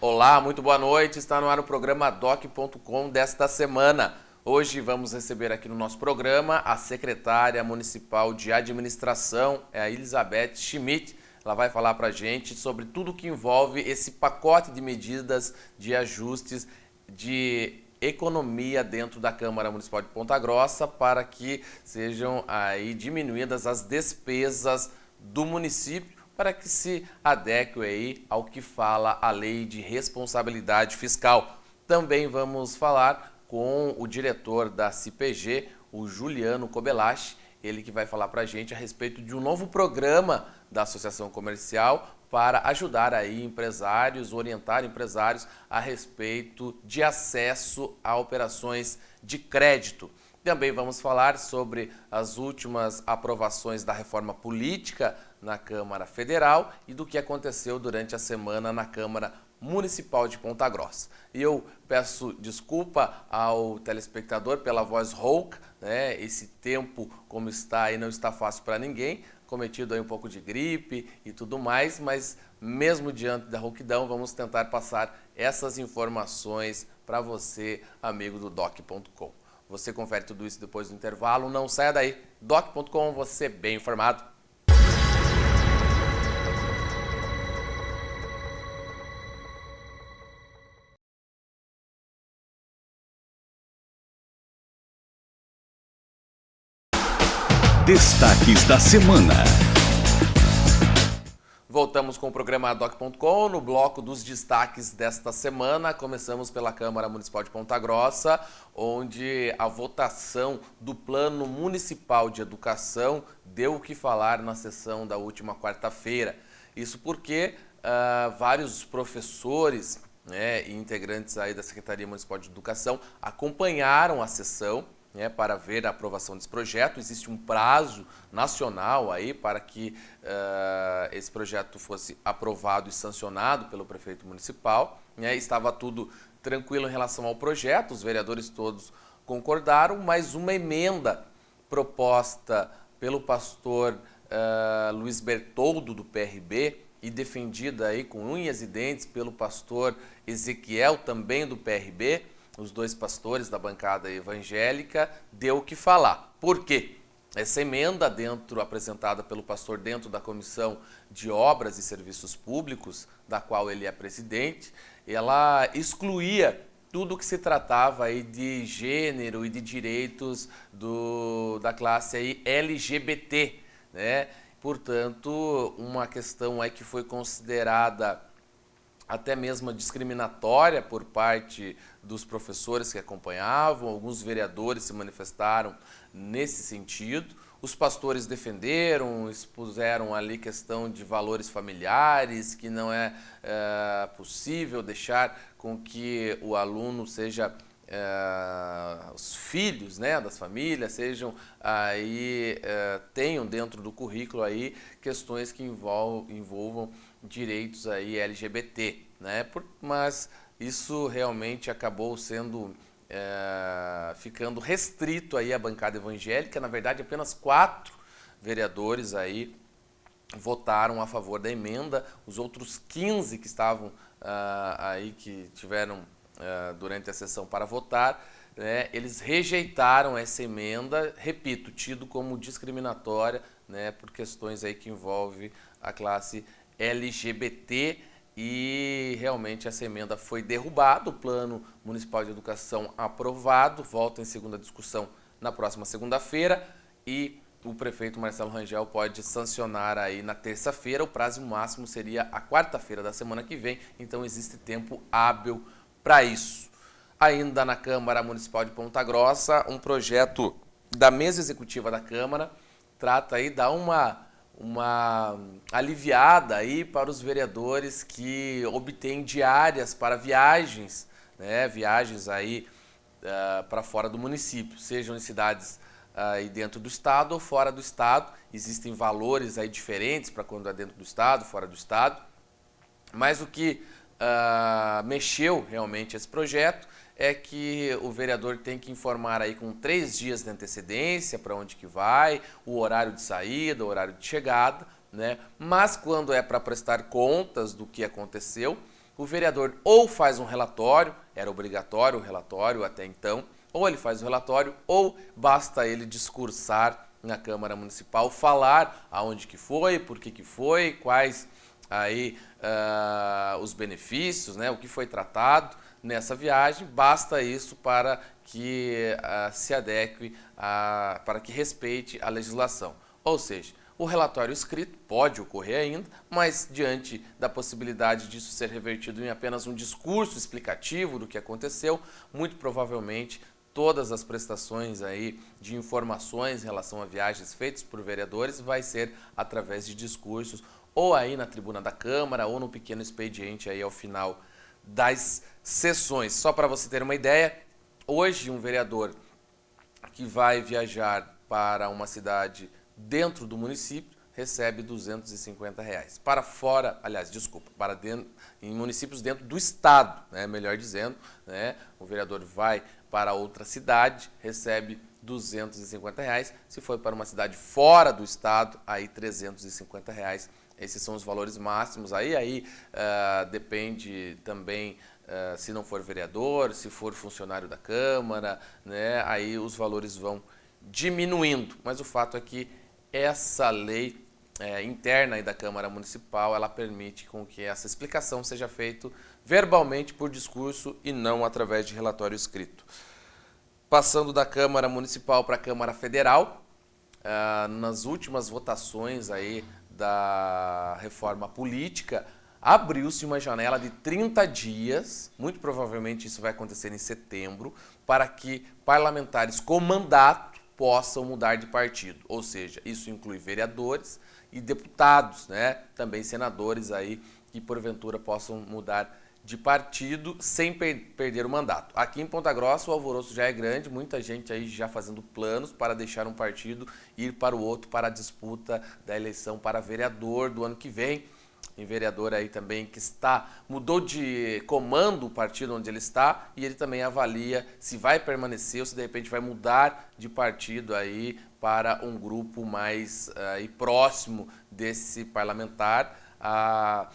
Olá, muito boa noite. Está no ar o programa doc.com desta semana. Hoje vamos receber aqui no nosso programa a secretária municipal de administração, a Elizabeth Schmidt. Ela vai falar para a gente sobre tudo que envolve esse pacote de medidas de ajustes de economia dentro da Câmara Municipal de Ponta Grossa para que sejam aí diminuídas as despesas do município para que se adeque aí ao que fala a Lei de Responsabilidade Fiscal. Também vamos falar com o diretor da CPG, o Juliano Cobelache, ele que vai falar para a gente a respeito de um novo programa da Associação Comercial para ajudar aí empresários, orientar empresários a respeito de acesso a operações de crédito. Também vamos falar sobre as últimas aprovações da reforma política na Câmara Federal e do que aconteceu durante a semana na Câmara Municipal de Ponta Grossa. E eu peço desculpa ao telespectador pela voz rouca, né? Esse tempo como está aí não está fácil para ninguém, cometido aí um pouco de gripe e tudo mais, mas mesmo diante da rouquidão, vamos tentar passar essas informações para você, amigo do doc.com. Você confere tudo isso depois do intervalo. Não saia daí. doc.com, você bem informado. Destaques da semana. Voltamos com o programa doc.com no bloco dos destaques desta semana. Começamos pela Câmara Municipal de Ponta Grossa, onde a votação do Plano Municipal de Educação deu o que falar na sessão da última quarta-feira. Isso porque vários professores, né, e integrantes aí da Secretaria Municipal de Educação acompanharam a sessão, né, para ver a aprovação desse projeto. Existe um prazo nacional aí para que esse projeto fosse aprovado e sancionado pelo prefeito municipal, né? Estava tudo tranquilo em relação ao projeto, os vereadores todos concordaram, mas uma emenda proposta pelo pastor Luiz Bertoldo, do PRB, e defendida aí com unhas e dentes pelo pastor Ezequiel, também do PRB, os dois pastores da bancada evangélica, deu o que falar. Por quê? Essa emenda apresentada pelo pastor dentro da Comissão de Obras e Serviços Públicos, da qual ele é presidente, ela excluía tudo que se tratava aí de gênero e de direitos da classe aí LGBT, né? Portanto, uma questão aí que foi considerada até mesmo discriminatória por parte dos professores que acompanhavam. Alguns vereadores se manifestaram nesse sentido. Os pastores defenderam, expuseram ali questão de valores familiares, que não é possível deixar com que o aluno seja os filhos, né, das famílias sejam aí tenham dentro do currículo aí questões que envolvam direitos aí LGBT, né? Mas isso realmente acabou sendo ficando restrito aí à bancada evangélica. Na verdade, apenas 4 vereadores aí votaram a favor da emenda. Os outros 15 que estavam aí, que tiveram durante a sessão para votar, né, eles rejeitaram essa emenda, repito, tido como discriminatória, né, por questões aí que envolvem a classe LGBT, e realmente essa emenda foi derrubada. O Plano Municipal de Educação aprovado, volta em segunda discussão na próxima segunda-feira, e o prefeito Marcelo Rangel pode sancionar aí na terça-feira. O prazo máximo seria a quarta-feira da semana que vem, então existe tempo hábil para isso. Ainda na Câmara Municipal de Ponta Grossa, um projeto da mesa executiva da Câmara trata aí, dá uma aliviada aí para os vereadores que obtêm diárias para viagens, né, viagens aí para fora do município, sejam em cidades aí dentro do estado ou fora do estado. Existem valores aí diferentes para quando é dentro do estado, fora do estado, mas o que mexeu realmente esse projeto é que o vereador tem que informar aí com 3 dias de antecedência para onde que vai, o horário de saída, o horário de chegada, né? Mas quando é para prestar contas do que aconteceu, o vereador ou faz um relatório, era obrigatório o relatório até então, ou ele faz o relatório, ou basta ele discursar na Câmara Municipal, falar aonde que foi, por que foi, quais aí os benefícios, né, o que foi tratado nessa viagem, basta isso para que se adeque, para que respeite a legislação. Ou seja, o relatório escrito pode ocorrer ainda, mas diante da possibilidade disso ser revertido em apenas um discurso explicativo do que aconteceu, muito provavelmente todas as prestações aí de informações em relação a viagens feitas por vereadores vai ser através de discursos ou aí na tribuna da Câmara ou no pequeno expediente aí ao final das sessões. Só para você ter uma ideia, hoje um vereador que vai viajar para uma cidade dentro do município recebe R$ 250. Para fora, aliás, desculpa, para dentro, em municípios dentro do estado, né, melhor dizendo, né, o vereador vai para outra cidade, recebe R$ 250. Se for para uma cidade fora do estado, aí R$ 350. Esses são os valores máximos. Aí depende também se não for vereador, se for funcionário da Câmara, né, aí os valores vão diminuindo. Mas o fato é que essa lei interna aí da Câmara Municipal, ela permite com que essa explicação seja feita verbalmente por discurso e não através de relatório escrito. Passando da Câmara Municipal para a Câmara Federal, nas últimas votações aí da reforma política, abriu-se uma janela de 30 dias, muito provavelmente isso vai acontecer em setembro, para que parlamentares com mandato possam mudar de partido. Ou seja, isso inclui vereadores e deputados, né? Também senadores aí que porventura possam mudar de partido sem perder o mandato. Aqui em Ponta Grossa o alvoroço já é grande, muita gente aí já fazendo planos para deixar um partido e ir para o outro para a disputa da eleição para vereador do ano que vem. Tem vereador aí também que mudou de comando o partido onde ele está e ele também avalia se vai permanecer ou se de repente vai mudar de partido aí para um grupo mais próximo desse parlamentar. A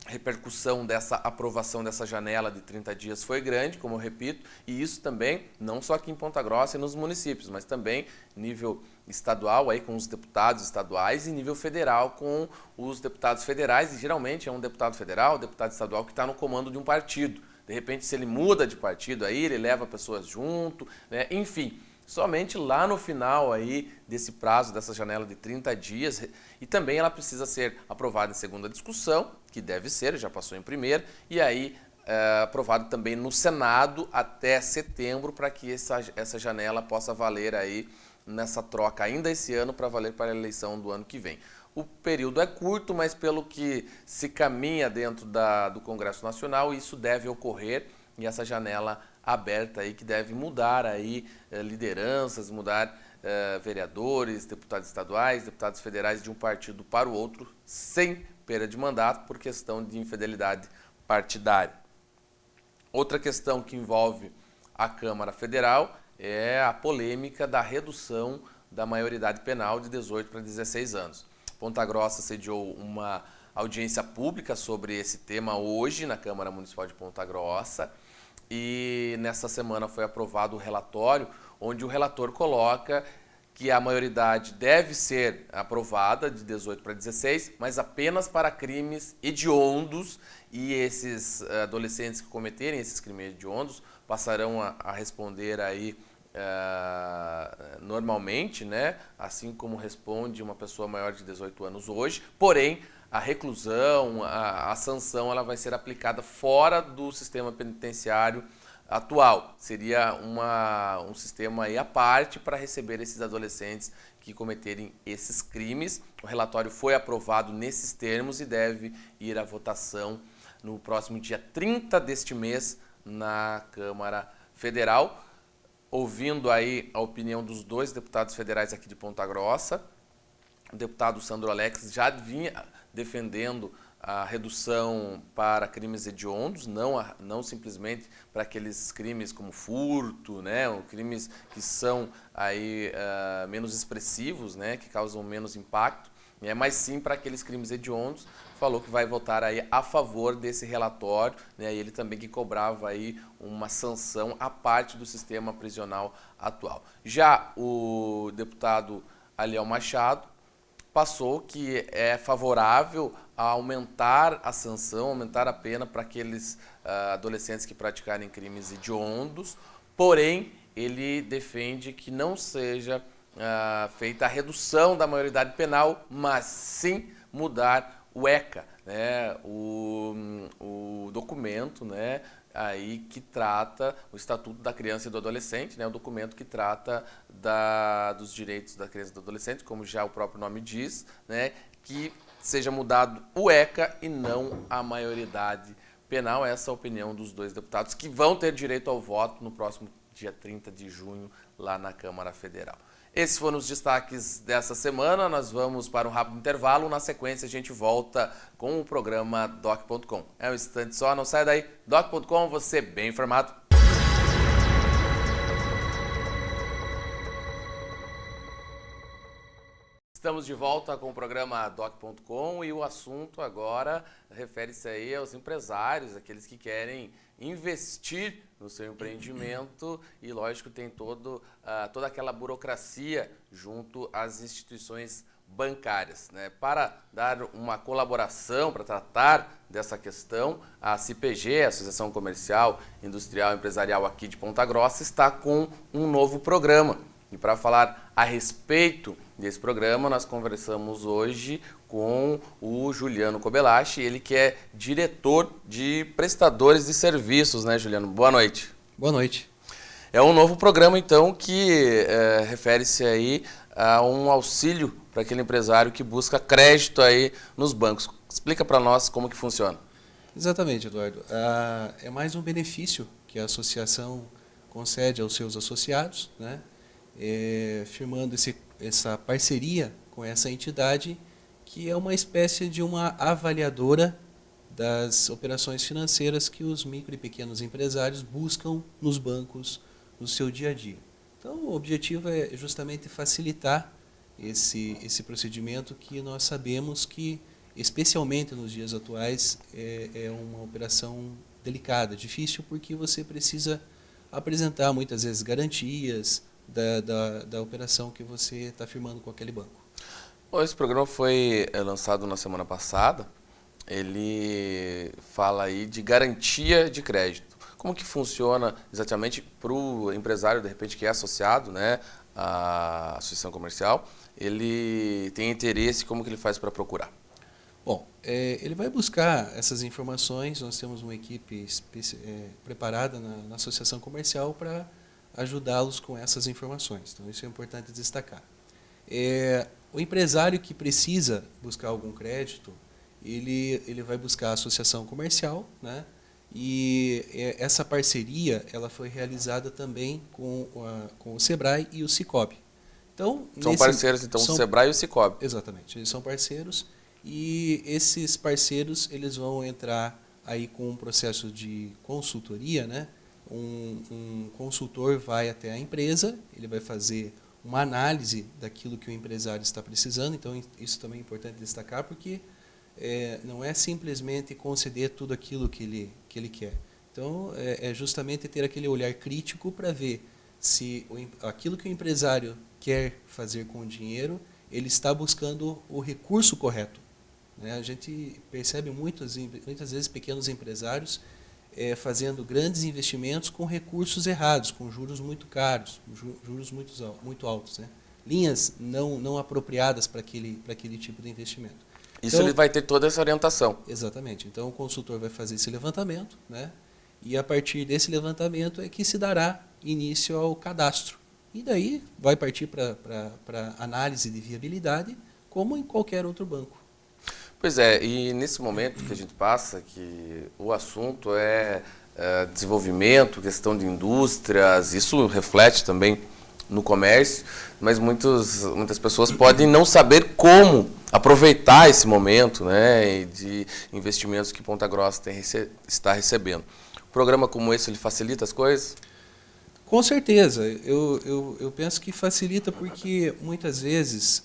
repercussão dessa aprovação dessa janela de 30 dias foi grande, como eu repito, e isso também, não só aqui em Ponta Grossa e nos municípios, mas também nível estadual aí com os deputados estaduais e nível federal com os deputados federais, e geralmente é um deputado federal, deputado estadual que está no comando de um partido. De repente, se ele muda de partido aí, ele leva pessoas junto, né? Enfim, somente lá no final aí desse prazo, dessa janela de 30 dias, e também ela precisa ser aprovada em segunda discussão, que deve ser, já passou em primeira, e aí aprovado também no Senado até setembro, para que essa janela possa valer aí nessa troca ainda esse ano, para valer para a eleição do ano que vem. O período é curto, mas pelo que se caminha dentro do Congresso Nacional, isso deve ocorrer, e essa janela aberta aí que deve mudar aí lideranças, mudar vereadores, deputados estaduais, deputados federais de um partido para o outro sem perda de mandato por questão de infidelidade partidária. Outra questão que envolve a Câmara Federal é a polêmica da redução da maioridade penal de 18 para 16 anos. Ponta Grossa sediou uma audiência pública sobre esse tema hoje na Câmara Municipal de Ponta Grossa. E nessa semana foi aprovado o relatório, onde o relator coloca que a maioridade deve ser aprovada de 18 para 16, mas apenas para crimes hediondos, e esses adolescentes que cometerem esses crimes hediondos passarão a responder aí normalmente, né? Assim como responde uma pessoa maior de 18 anos hoje, porém a reclusão, a sanção, ela vai ser aplicada fora do sistema penitenciário atual. Seria um sistema aí à parte para receber esses adolescentes que cometerem esses crimes. O relatório foi aprovado nesses termos e deve ir à votação no próximo dia 30 deste mês na Câmara Federal. Ouvindo aí a opinião dos dois deputados federais aqui de Ponta Grossa, o deputado Sandro Alex já vinha defendendo a redução para crimes hediondos, não simplesmente para aqueles crimes como furto, né, ou crimes que são aí menos expressivos, né, que causam menos impacto. Mas sim para aqueles crimes hediondos, falou que vai votar aí a favor desse relatório, né? E ele também que cobrava aí uma sanção à parte do sistema prisional atual. Já o deputado Aliel Machado passou que é favorável a aumentar a sanção, aumentar a pena para aqueles adolescentes que praticarem crimes hediondos, porém ele defende que não seja feita a redução da maioridade penal, mas sim mudar o ECA, né, o documento, né, aí que trata o Estatuto da Criança e do Adolescente, né, o documento que trata dos direitos da criança e do adolescente, como já o próprio nome diz, né, que seja mudado o ECA e não a maioridade penal. Essa é a opinião dos dois deputados que vão ter direito ao voto no próximo dia 30 de junho lá na Câmara Federal. Esses foram os destaques dessa semana. Nós vamos para um rápido intervalo. Na sequência, a gente volta com o programa Doc.com. É um instante só, não sai daí. Doc.com, você bem informado. Estamos de volta com o programa Doc.com e o assunto agora refere-se aí aos empresários, aqueles que querem investir no seu empreendimento e, lógico, tem toda aquela burocracia junto às instituições bancárias, né? Para dar uma colaboração, para tratar dessa questão, a CIPG, a Associação Comercial, Industrial e Empresarial aqui de Ponta Grossa, está com um novo programa. E para falar a respeito desse programa, nós conversamos hoje com o Juliano Kobelachi, ele que é diretor de prestadores de serviços, né, Juliano? Boa noite. Boa noite. É um novo programa, então, que refere-se aí a um auxílio para aquele empresário que busca crédito aí nos bancos. Explica para nós como que funciona. Exatamente, Eduardo. É mais um benefício que a associação concede aos seus associados, né? Firmando essa parceria com essa entidade, que é uma espécie de uma avaliadora das operações financeiras que os micro e pequenos empresários buscam nos bancos no seu dia a dia. Então, o objetivo é justamente facilitar esse procedimento que nós sabemos que, especialmente nos dias atuais, é uma operação delicada, difícil, porque você precisa apresentar muitas vezes garantias da operação que você está firmando com aquele banco. Bom, esse programa foi lançado na semana passada. Ele fala aí de garantia de crédito. Como que funciona exatamente para o empresário, de repente, que é associado, né, à associação comercial? Ele tem interesse, como que ele faz para procurar? Bom, ele vai buscar essas informações. Nós temos uma equipe preparada na associação comercial para ajudá-los com essas informações. Então, isso é importante destacar. O empresário que precisa buscar algum crédito, ele vai buscar a associação comercial, né? E essa parceria ela foi realizada também com o Sebrae e o Cicobi. Então, são parceiros, então, o Sebrae e o Cicobi. Exatamente, eles são parceiros e esses parceiros eles vão entrar aí com um processo de consultoria, né? Um consultor vai até a empresa, ele vai fazer uma análise daquilo que o empresário está precisando. Então, isso também é importante destacar, porque não é simplesmente conceder tudo aquilo que ele quer. Então, é justamente ter aquele olhar crítico para ver se aquilo que o empresário quer fazer com o dinheiro, ele está buscando o recurso correto, né? A gente percebe muitas vezes pequenos empresários fazendo grandes investimentos com recursos errados, com juros muito caros, juros muito altos, né? Linhas não apropriadas para aquele tipo de investimento. Isso então, ele vai ter toda essa orientação. Exatamente. Então, o consultor vai fazer esse levantamento, né? E a partir desse levantamento é que se dará início ao cadastro. E daí vai partir para análise de viabilidade, como em qualquer outro banco. Pois é, e nesse momento que a gente passa, que o assunto é desenvolvimento, questão de indústrias, isso reflete também no comércio, mas muitas pessoas podem não saber como aproveitar esse momento, né, de investimentos que Ponta Grossa está recebendo. Um programa como esse, ele facilita as coisas? Com certeza, eu penso que facilita porque muitas vezes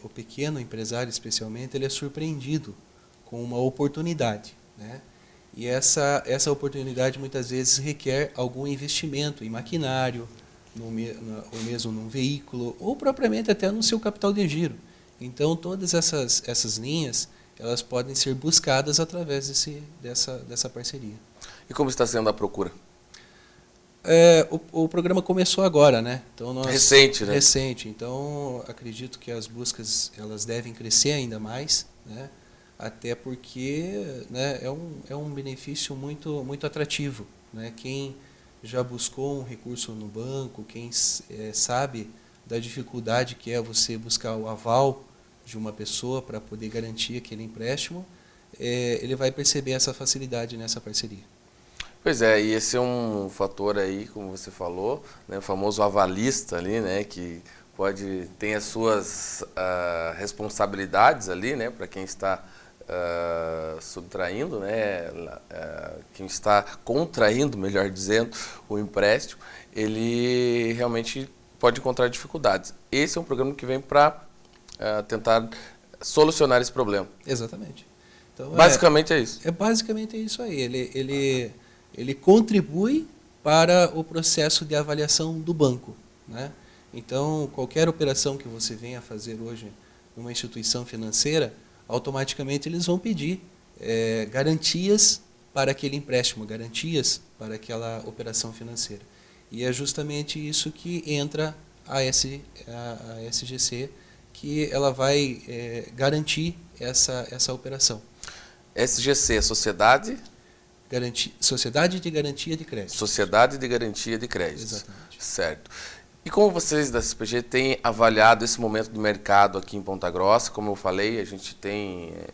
o pequeno empresário, especialmente, ele é surpreendido com uma oportunidade, né? E essa oportunidade muitas vezes requer algum investimento em maquinário, ou mesmo num veículo, ou propriamente até no seu capital de giro. Então, todas essas linhas, elas podem ser buscadas através dessa parceria. E como está sendo a procura? O programa começou agora, né? Então Recente, né? Recente. Então, acredito que as buscas elas devem crescer ainda mais, né? Até porque, né, é um benefício muito atrativo, né? Quem já buscou um recurso no banco, quem sabe da dificuldade que é você buscar o aval de uma pessoa para poder garantir aquele empréstimo, ele vai perceber essa facilidade nessa parceria. Pois é, e esse é um fator aí, como você falou, né, o famoso avalista ali, né, que tem as suas responsabilidades ali, né, para quem está subtraindo, né, quem está contraindo, melhor dizendo, o empréstimo, ele realmente pode encontrar dificuldades. Esse é um programa que vem para tentar solucionar esse problema. Exatamente. Então, basicamente é isso. Basicamente é isso aí. Ele contribui para o processo de avaliação do banco, né? Então, qualquer operação que você venha fazer hoje numa instituição financeira, automaticamente eles vão pedir garantias para aquele empréstimo, garantias para aquela operação financeira. E é justamente isso que entra a SGC, que ela vai garantir essa operação. SGC, Sociedade de Garantia de Crédito. Sociedade de Garantia de Crédito. Exatamente. Certo. E como vocês da CPG têm avaliado esse momento do mercado aqui em Ponta Grossa? Como eu falei, a gente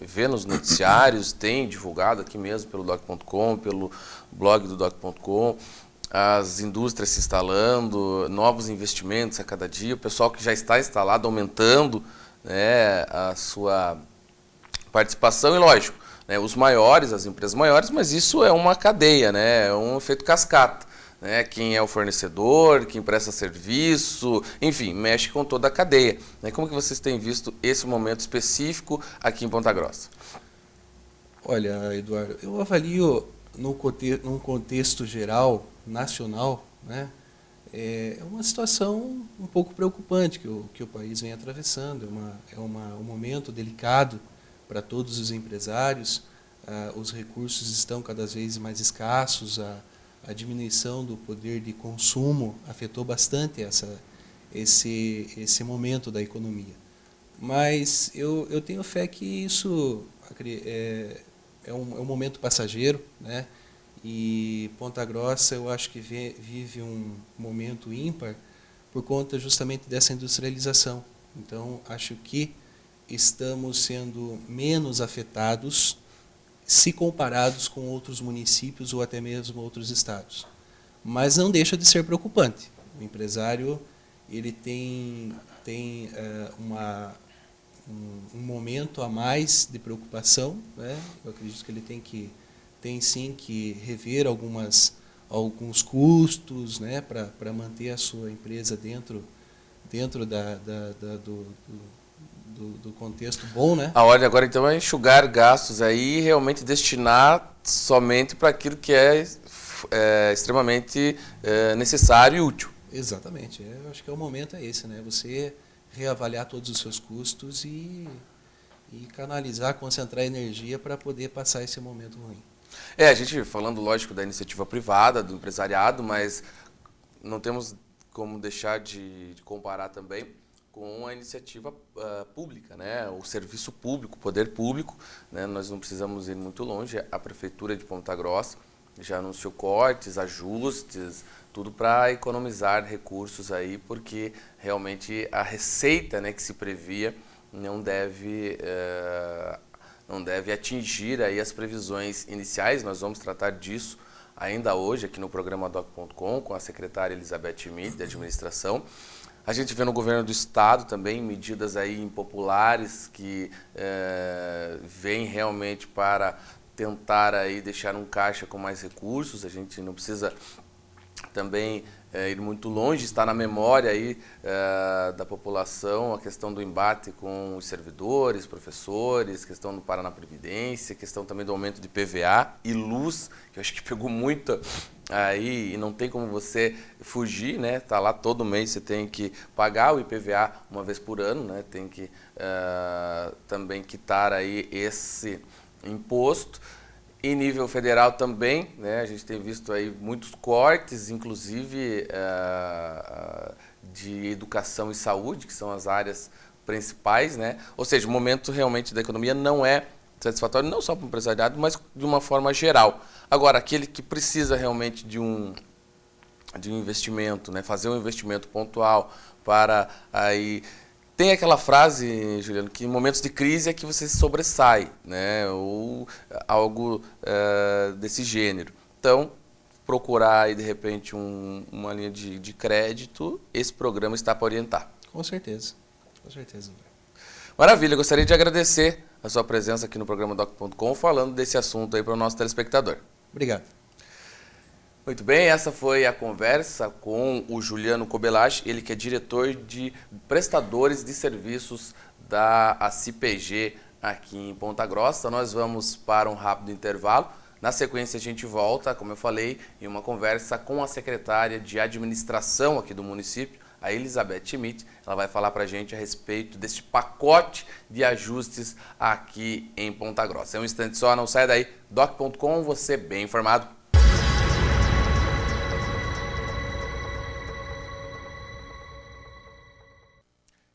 vê nos noticiários, tem divulgado aqui mesmo pelo doc.com, pelo blog do doc.com, as indústrias se instalando, novos investimentos a cada dia, o pessoal que já está instalado aumentando, né, a sua participação e, lógico, né, os maiores, as empresas maiores, mas isso é uma cadeia, né, é um efeito cascata. Né, quem é o fornecedor, quem presta serviço, enfim, mexe com toda a cadeia. Né? Como que vocês têm visto esse momento específico aqui em Ponta Grossa? Olha, Eduardo, eu avalio num contexto geral, nacional, né, é uma situação um pouco preocupante que o país vem atravessando. Um momento delicado para todos os empresários, os recursos estão cada vez mais escassos, a diminuição do poder de consumo afetou bastante esse momento da economia. Mas eu tenho fé que isso é um momento passageiro, né? E Ponta Grossa eu acho que vive um momento ímpar por conta justamente dessa industrialização. Então, acho que estamos sendo menos afetados se comparados com outros municípios ou até mesmo outros estados. Mas não deixa de ser preocupante. O empresário ele tem um momento a mais de preocupação, né? Eu acredito que ele tem sim que rever alguns custos, né, para manter a sua empresa dentro do contexto bom, né? A ordem agora então é enxugar gastos aí e realmente destinar somente para aquilo que é extremamente necessário e útil. Exatamente. Eu acho que o momento é esse, né? Você reavaliar todos os seus custos e canalizar, concentrar energia para poder passar esse momento ruim. A gente falando, lógico, da iniciativa privada, do empresariado, mas não temos como deixar de comparar também com a iniciativa pública, né? O serviço público, o poder público, né? Nós não precisamos ir muito longe. A Prefeitura de Ponta Grossa já anunciou cortes, ajustes, tudo para economizar recursos aí, porque realmente a receita, né, que se previa não deve atingir aí as previsões iniciais. Nós vamos tratar disso ainda hoje aqui no programa doc.com com a secretária Elizabeth Schmidt, de administração. A gente vê no governo do estado também medidas aí impopulares que vêm realmente para tentar aí deixar um caixa com mais recursos. A gente não precisa também ir muito longe, está na memória aí da população a questão do embate com os servidores, professores, questão do Paraná Previdência, questão também do aumento de PVA e luz, que eu acho que pegou muito aí e não tem como você fugir, né? Tá lá todo mês, você tem que pagar o IPVA uma vez por ano, né? Tem que também quitar aí esse imposto. Em nível federal também, né, a gente tem visto aí muitos cortes, inclusive de educação e saúde, que são as áreas principais, né? Ou seja, o momento realmente da economia não é satisfatório, não só para o empresariado, mas de uma forma geral. Agora, aquele que precisa realmente de um investimento, né, fazer um investimento pontual para aí... Tem aquela frase, Juliano, que em momentos de crise é que você se sobressai, né? Ou algo desse gênero. Então, procurar aí, de repente uma linha de crédito, esse programa está para orientar. Com certeza, André. Maravilha, eu gostaria de agradecer a sua presença aqui no programa Doc.com, falando desse assunto aí para o nosso telespectador. Obrigado. Muito bem, essa foi a conversa com o Juliano Cobelage, ele que é diretor de prestadores de serviços da ACIPG aqui em Ponta Grossa. Nós vamos para um rápido intervalo. Na sequência a gente volta, como eu falei, em uma conversa com a secretária de administração aqui do município, a Elizabeth Schmidt. Ela vai falar para a gente a respeito deste pacote de ajustes aqui em Ponta Grossa. É um instante só, não sai daí. Doc.com, você bem informado.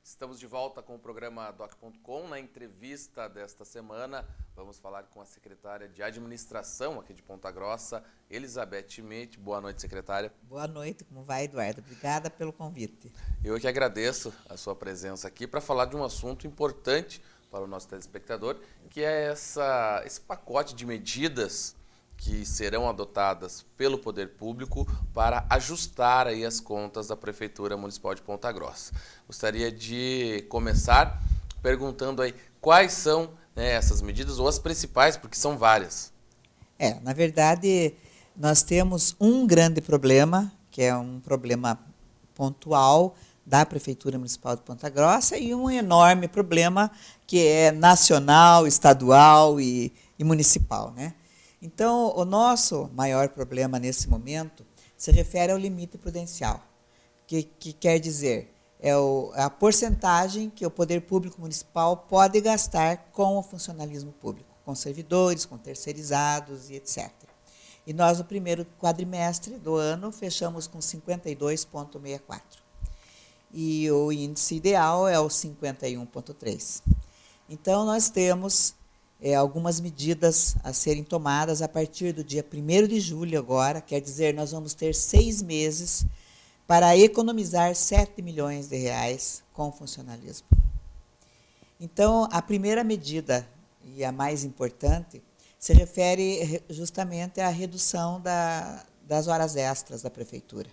Estamos de volta com o programa Doc.com. Na entrevista desta semana, vamos falar com a secretária de administração aqui de Ponta Grossa, Elizabeth Schmidt. Boa noite, secretária. Boa noite, como vai, Eduardo? Obrigada pelo convite. Eu que agradeço a sua presença aqui para falar de um assunto importante para o nosso telespectador, que é esse pacote de medidas que serão adotadas pelo poder público para ajustar aí as contas da Prefeitura Municipal de Ponta Grossa. Gostaria de começar perguntando aí quais são, né, essas medidas, ou as principais, porque são várias. Na verdade, nós temos um grande problema, que é um problema pontual da Prefeitura Municipal de Ponta Grossa, e um enorme problema que é nacional, estadual e municipal, né? Então, o nosso maior problema nesse momento se refere ao limite prudencial, que quer dizer, a porcentagem que o poder público municipal pode gastar com o funcionalismo público, com servidores, com terceirizados e etc. E nós, no primeiro quadrimestre do ano, fechamos com 52,64. E o índice ideal é o 51,3. Então, nós temos algumas medidas a serem tomadas a partir do dia 1º de julho agora, quer dizer, nós vamos ter 6 meses para economizar 7 milhões de reais com o funcionalismo. Então, a primeira medida, e a mais importante, se refere justamente à redução das horas extras da Prefeitura,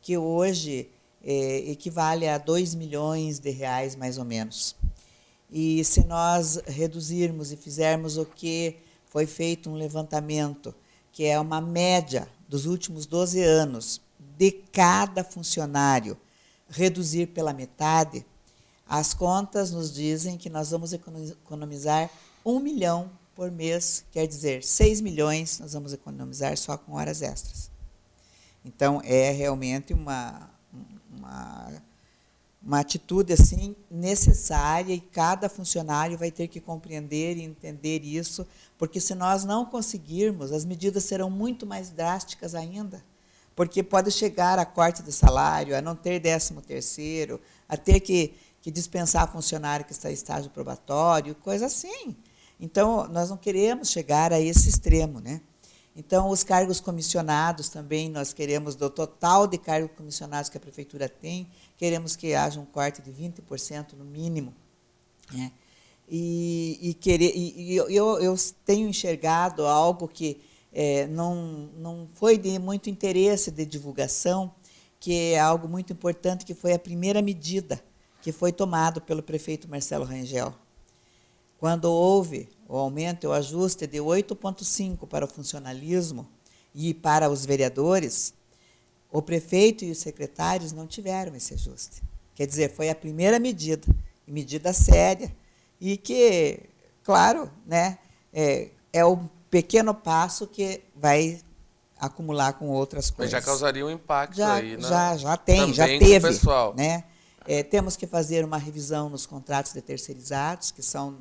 que hoje equivale a 2 milhões de reais, mais ou menos. E se nós reduzirmos e fizermos o que foi feito um levantamento, que é uma média dos últimos 12 anos, de cada funcionário reduzir pela metade, as contas nos dizem que nós vamos economizar 1 milhão por mês, quer dizer, 6 milhões nós vamos economizar só com horas extras. Então, é realmente uma atitude assim necessária, e cada funcionário vai ter que compreender e entender isso, porque se nós não conseguirmos, as medidas serão muito mais drásticas ainda, porque pode chegar a corte de salário, a não ter 13º, a ter que dispensar funcionário que está em estágio probatório, coisa assim. Então, nós não queremos chegar a esse extremo, né? Então, os cargos comissionados também, nós queremos, do total de cargos comissionados que a Prefeitura tem, queremos que haja um corte de 20% no mínimo, né? Eu tenho enxergado algo que não foi de muito interesse de divulgação, que é algo muito importante, que foi a primeira medida que foi tomada pelo prefeito Marcelo Rangel. Quando houve o aumento, o ajuste de 8,5 para o funcionalismo e para os vereadores, O prefeito e os secretários não tiveram esse ajuste. Quer dizer, foi a primeira medida séria, e que, claro, né, é um pequeno passo que vai acumular com outras Mas coisas. já causaria um impacto aí, né? Já tem, já Também com o teve. pessoal. Né? Temos que fazer uma revisão nos contratos de terceirizados, que são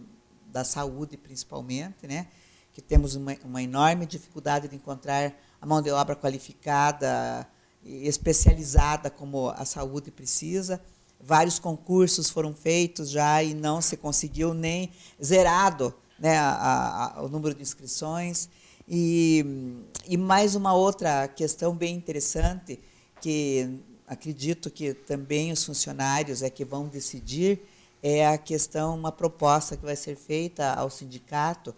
da saúde principalmente, né? Que temos uma enorme dificuldade de encontrar a mão de obra qualificada e especializada como a saúde precisa. Vários concursos foram feitos já e não se conseguiu nem zerado, né, o número de inscrições. E mais uma outra questão bem interessante, que acredito que também os funcionários é que vão decidir, é a questão, uma proposta que vai ser feita ao sindicato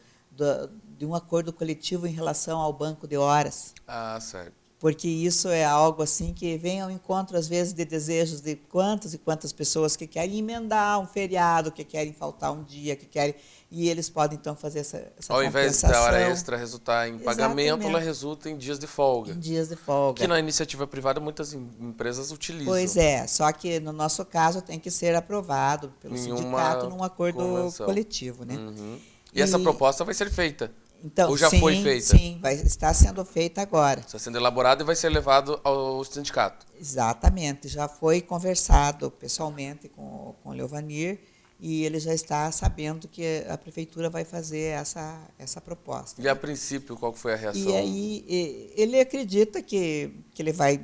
de um acordo coletivo em relação ao banco de horas. Ah, certo. Porque isso é algo assim que vem ao encontro, às vezes, de desejos de quantas e quantas pessoas que querem emendar um feriado, que querem faltar um dia, que querem... E eles podem, então, fazer essa Ao compensação. invés da hora extra resultar em pagamento, Exatamente. ela resulta em dias de folga. Em dias de folga. Que na iniciativa privada muitas empresas utilizam. Pois é, só que no nosso caso tem que ser aprovado pelo sindicato num acordo coletivo, né? Uhum. E essa proposta vai ser feita? Então, ou já sim, foi feita? Sim, está sendo feita agora. Está sendo elaborado e vai ser levado ao sindicato. Exatamente, já foi conversado pessoalmente com o Leovanir, e ele já está sabendo que a prefeitura vai fazer essa proposta. E a princípio, qual foi a reação? E aí ele acredita que ele vai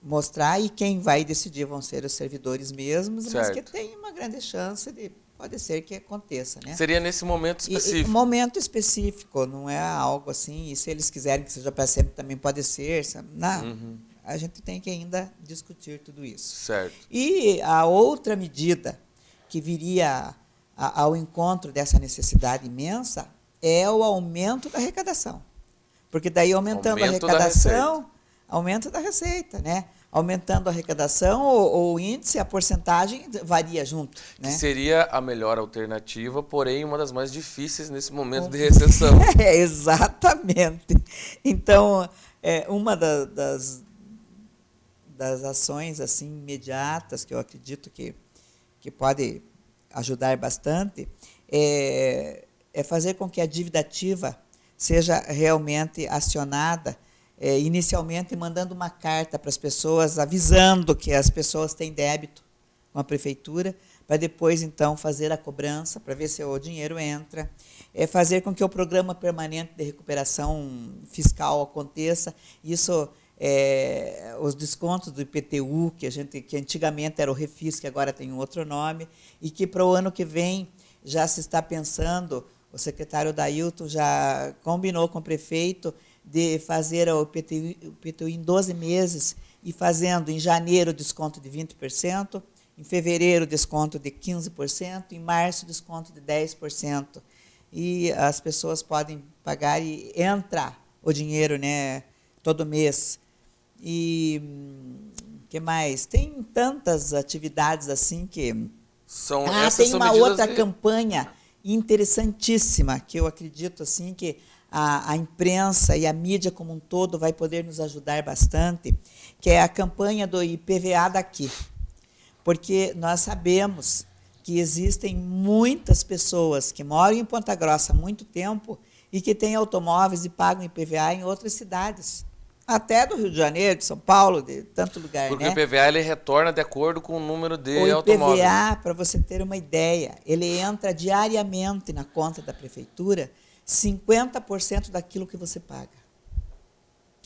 mostrar, e quem vai decidir vão ser os servidores mesmos, certo. Mas que tem uma grande chance de... Pode ser que aconteça, né? Seria nesse momento específico? Momento específico, não é algo assim, e se eles quiserem que seja para sempre, também pode ser. Não, a gente tem que ainda discutir tudo isso. Certo. E a outra medida que viria ao encontro dessa necessidade imensa é o aumento da arrecadação. Porque daí, aumentando a arrecadação, aumento da receita, né? Aumentando a arrecadação, o índice, a porcentagem varia junto. Né? Que seria a melhor alternativa, porém uma das mais difíceis nesse momento de recessão. Exatamente. Então, uma das ações assim imediatas que eu acredito que pode ajudar bastante é fazer com que a dívida ativa seja realmente acionada, inicialmente mandando uma carta para as pessoas, avisando que as pessoas têm débito com a prefeitura, para depois, então, fazer a cobrança, para ver se o dinheiro entra, fazer com que o programa permanente de recuperação fiscal aconteça. Isso, os descontos do IPTU, que antigamente era o Refis, que agora tem um outro nome, e que para o ano que vem já se está pensando, o secretário Dailton já combinou com o prefeito de fazer o IPTU em 12 meses, e fazendo em janeiro desconto de 20%, em fevereiro desconto de 15%, em março desconto de 10%. E as pessoas podem pagar e entra o dinheiro, né, todo mês. E que mais? Tem tantas atividades assim que... tem uma outra campanha interessantíssima, que eu acredito assim que a imprensa e a mídia como um todo vai poder nos ajudar bastante, que é a campanha do IPVA daqui. Porque nós sabemos que existem muitas pessoas que moram em Ponta Grossa há muito tempo e que têm automóveis e pagam IPVA em outras cidades. Até do Rio de Janeiro, de São Paulo, de tanto lugar. Porque né? o IPVA ele retorna de acordo com o número de O automóveis. IPVA, para você ter uma ideia, ele entra diariamente na conta da prefeitura 50% daquilo que você paga.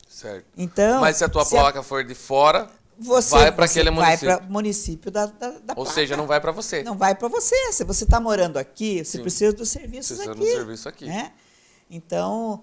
Certo. Então, mas se a tua placa for de fora, vai para aquele município. Vai para o município da Ou placa. seja, não vai para você. Não vai para você. Se você está morando aqui, você precisa dos serviços precisa aqui. do serviço aqui. Né? Então,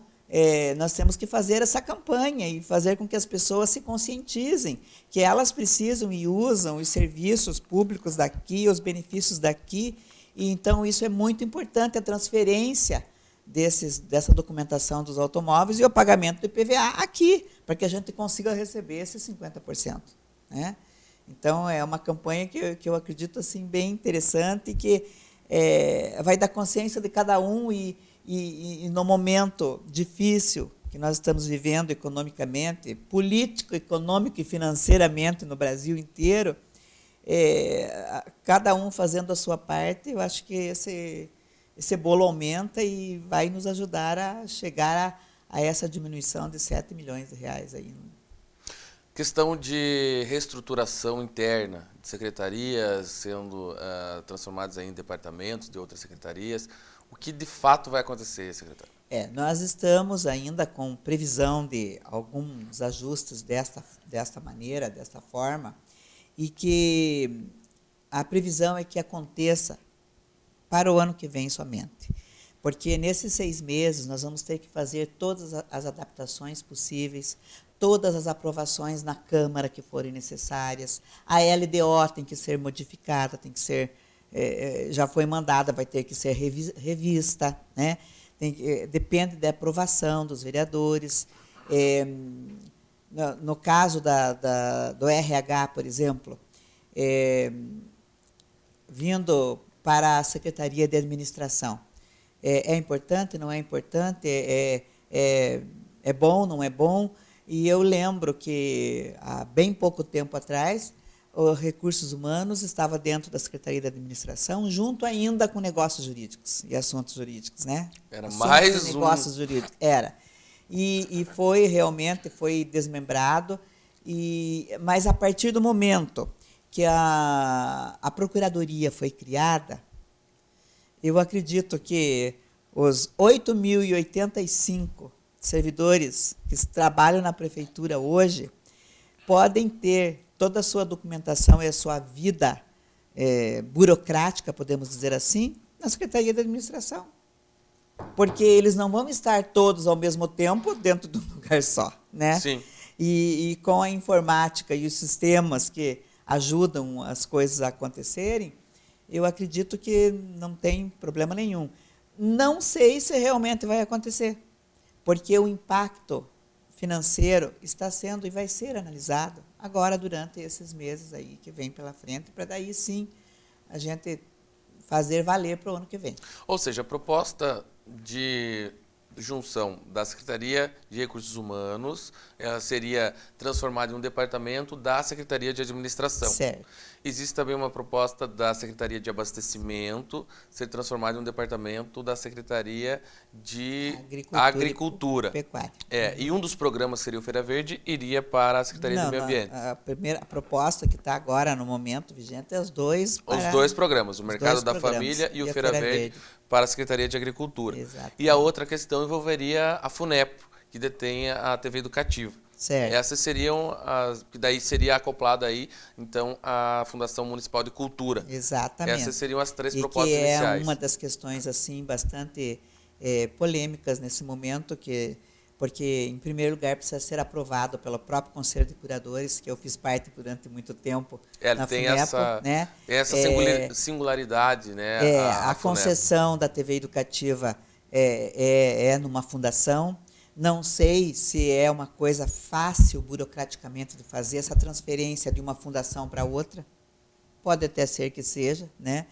nós temos que fazer essa campanha e fazer com que as pessoas se conscientizem que elas precisam e usam os serviços públicos daqui, os benefícios daqui. E, então, isso é muito importante, a transferência dessa documentação dos automóveis e o pagamento do IPVA aqui, para que a gente consiga receber esses 50%. Né? Então, é uma campanha que eu acredito assim, bem interessante, que vai dar consciência de cada um e no momento difícil que nós estamos vivendo economicamente, político, econômico e financeiramente no Brasil inteiro, cada um fazendo a sua parte, eu acho que esse bolo aumenta e vai nos ajudar a chegar a essa diminuição de 7 milhões de reais aí. Questão de reestruturação interna de secretarias sendo transformadas em departamentos de outras secretarias. O que de fato vai acontecer, secretário? Nós estamos ainda com previsão de alguns ajustes desta maneira, desta forma, e que a previsão é que aconteça para o ano que vem somente. Porque nesses 6 meses nós vamos ter que fazer todas as adaptações possíveis, todas as aprovações na Câmara que forem necessárias, a LDO tem que ser modificada, tem que ser, já foi mandada, vai ter que ser revista, né? Depende da aprovação dos vereadores. No caso do RH, por exemplo, vindo para a Secretaria de Administração, é importante, não é importante, é bom, não é bom? E eu lembro que, há bem pouco tempo atrás, os recursos humanos estava dentro da Secretaria de Administração, junto ainda com negócios jurídicos e assuntos jurídicos, né? Era assuntos mais negócios jurídicos, era. E foi desmembrado, mas a partir do momento que a Procuradoria foi criada, eu acredito que os 8.085 servidores que trabalham na prefeitura hoje podem ter toda a sua documentação e a sua vida burocrática, podemos dizer assim, na Secretaria de Administração. Porque eles não vão estar todos ao mesmo tempo dentro de um lugar só, né? Sim. E com a informática e os sistemas que ajudam as coisas a acontecerem, eu acredito que não tem problema nenhum. Não sei se realmente vai acontecer, porque o impacto financeiro está sendo e vai ser analisado agora durante esses meses aí que vem pela frente, para daí sim a gente fazer valer para o ano que vem. Ou seja, a proposta de junção da Secretaria de Recursos Humanos seria transformada em um departamento da Secretaria de Administração. Certo. Existe também uma proposta da Secretaria de Abastecimento ser transformada em um departamento da Secretaria de Agricultura. E Pecuária. E um dos programas que seria o Feira Verde iria para a Secretaria do Meio Ambiente. A proposta que está agora no momento vigente é os dois programas, o Mercado da Família e o Feira Verde para a Secretaria de Agricultura. Exatamente. E a outra questão envolveria a FUNEP, que detém a TV Educativa. Certo. Essas seriam que daí seria acoplada aí, então, a Fundação Municipal de Cultura. Exatamente. Essas seriam as 3 propostas que iniciais. É uma das questões assim bastante polêmicas nesse momento, porque, em primeiro lugar, precisa ser aprovado pelo próprio Conselho de Curadores, que eu fiz parte durante muito tempo na tem FUNEP, né? essa singularidade, né? A concessão da TV Educativa é numa fundação. Não sei se é uma coisa fácil, burocraticamente, de fazer essa transferência de uma fundação para outra. Pode até ser que seja, né?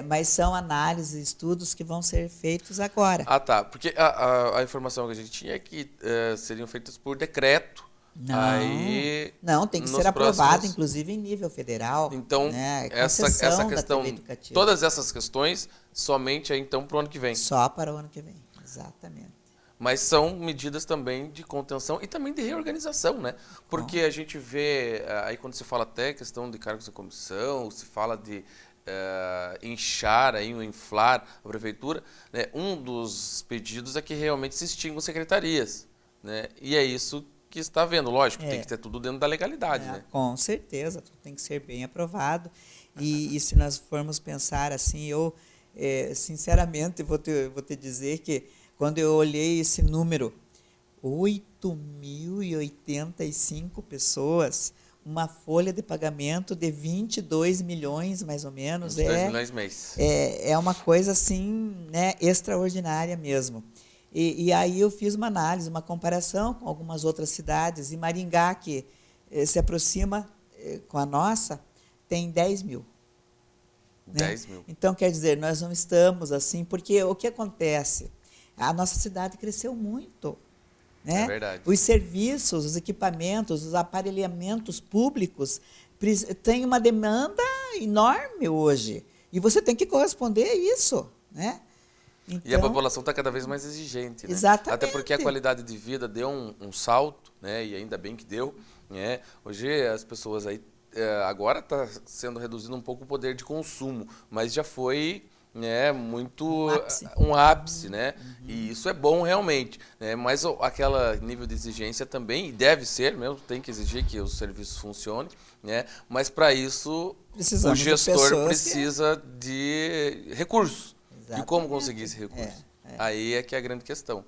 Mas são análises, estudos que vão ser feitos agora. Ah, tá. Porque a informação que a gente tinha é que seriam feitas por decreto. Não, tem que ser aprovado, inclusive, em nível federal. Então, né? essa questão, todas essas questões, somente aí, então, para o ano que vem. Só para o ano que vem, exatamente. Mas são medidas também de contenção e também de reorganização, né? Porque a gente vê, aí quando se fala até questão de cargos de comissão, se fala de inchar, aí, inflar a prefeitura, né? Um dos pedidos é que realmente se extingam secretarias, né? E é isso que está havendo, lógico, tem que ter tudo dentro da legalidade, né? Com certeza, tudo tem que ser bem aprovado. E se nós formos pensar assim, eu sinceramente vou te dizer que quando eu olhei esse número, 8.085 pessoas, uma folha de pagamento de 22 milhões, mais ou menos. 22 milhões mês. É uma coisa assim, né, extraordinária mesmo. E aí eu fiz uma análise, uma comparação com algumas outras cidades. E Maringá, que se aproxima com a nossa, tem 10 mil. 10 mil. Então, quer dizer, nós não estamos assim, porque o que acontece? A nossa cidade cresceu muito. né? É verdade. Os serviços, os equipamentos, os aparelhamentos públicos têm uma demanda enorme hoje. E você tem que corresponder a isso, né? E a Então, população está cada vez mais exigente, né? Exatamente. Até porque a qualidade de vida deu um salto, né? E ainda bem que deu, né? Hoje as pessoas aí, agora está sendo reduzido um pouco o poder de consumo, mas já foi, né, muito um ápice, né? E isso é bom realmente, né? Mas aquela nível de exigência também, e deve ser mesmo, tem que exigir que os serviços funcionem, né? Mas para isso precisamos o de gestor pessoas precisa de recursos. E como Exatamente. conseguir esse recurso? É. Aí é que é a grande questão.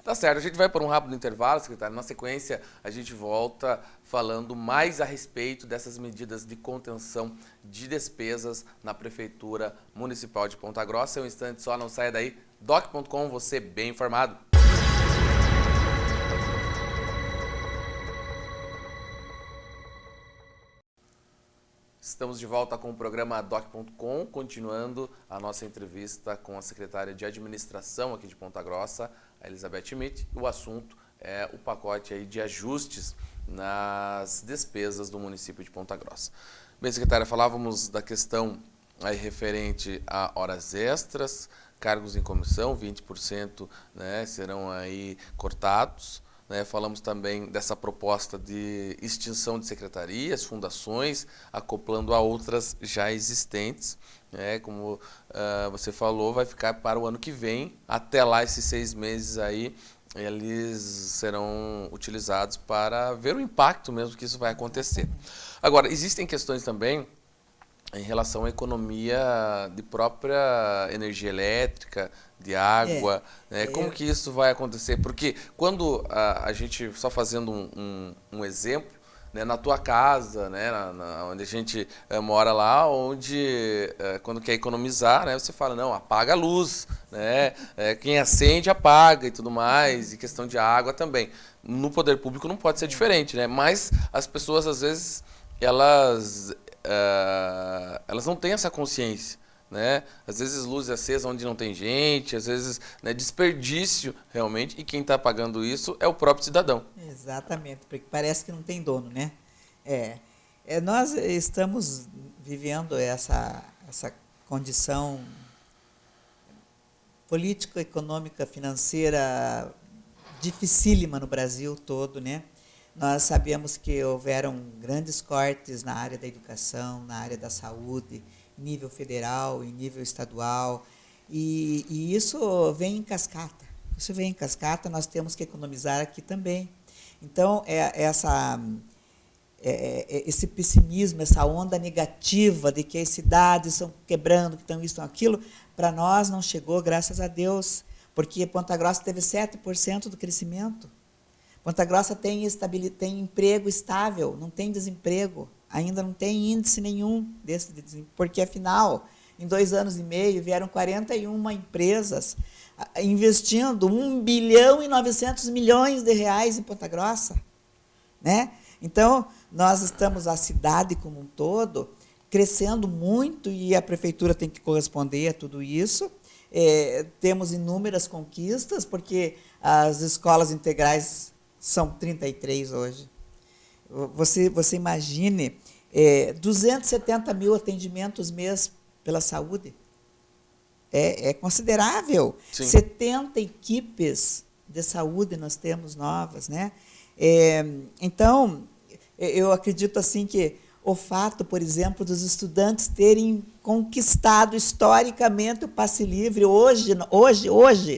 Tá certo, a gente vai por um rápido intervalo, secretário. Na sequência, a gente volta falando mais a respeito dessas medidas de contenção de despesas na Prefeitura Municipal de Ponta Grossa. Um instante só, não saia daí. doc.com, você bem informado. Estamos de volta com o programa doc.com, continuando a nossa entrevista com a secretária de Administração aqui de Ponta Grossa, a Elizabeth Schmidt. O assunto é o pacote aí de ajustes nas despesas do município de Ponta Grossa. Bem, secretária, falávamos da questão aí referente a horas extras, cargos em comissão, 20%, né, serão aí cortados. Né, falamos também dessa proposta de extinção de secretarias, fundações, acoplando a outras já existentes. Né, como você falou, vai ficar para o ano que vem. Até lá, esses 6 meses aí, eles serão utilizados para ver o impacto mesmo que isso vai acontecer. Agora, existem questões também em relação à economia de própria energia elétrica, de água, né? Como que isso vai acontecer? Porque quando a gente, só fazendo um exemplo, né, na tua casa, né, onde a gente mora lá, onde quando quer economizar, né, você fala, não, apaga a luz, né, quem acende apaga e tudo mais, e questão de água também. No poder público não pode ser diferente, né, mas as pessoas às vezes, elas não têm essa consciência, né? Às vezes luz acesa onde não tem gente, às vezes, né, desperdício realmente, e quem está pagando isso é o próprio cidadão. Exatamente, porque parece que não tem dono, né? Nós estamos vivendo essa condição política, econômica, financeira dificílima no Brasil todo, né? Nós sabemos que houveram grandes cortes na área da educação, na área da saúde, em nível federal, em nível estadual, e isso vem em cascata. Isso vem em cascata, nós temos que economizar aqui também. Então, esse pessimismo, essa onda negativa de que as cidades estão quebrando, que estão isso, estão aquilo, para nós não chegou, graças a Deus, porque Ponta Grossa teve 7% do crescimento. Ponta Grossa tem emprego estável, não tem desemprego, ainda não tem índice nenhum desse desemprego, porque, afinal, em 2 anos e meio, vieram 41 empresas investindo 1 bilhão e 900 milhões de reais em Ponta Grossa, né? Então, nós estamos, a cidade como um todo, crescendo muito, e a prefeitura tem que corresponder a tudo isso. Temos inúmeras conquistas, porque as escolas integrais são 33 hoje. Você imagine 270 mil atendimentos mês pela saúde. É considerável. Sim. 70 equipes de saúde nós temos novas, né? Então, eu acredito assim que o fato, por exemplo, dos estudantes terem conquistado historicamente o passe livre, hoje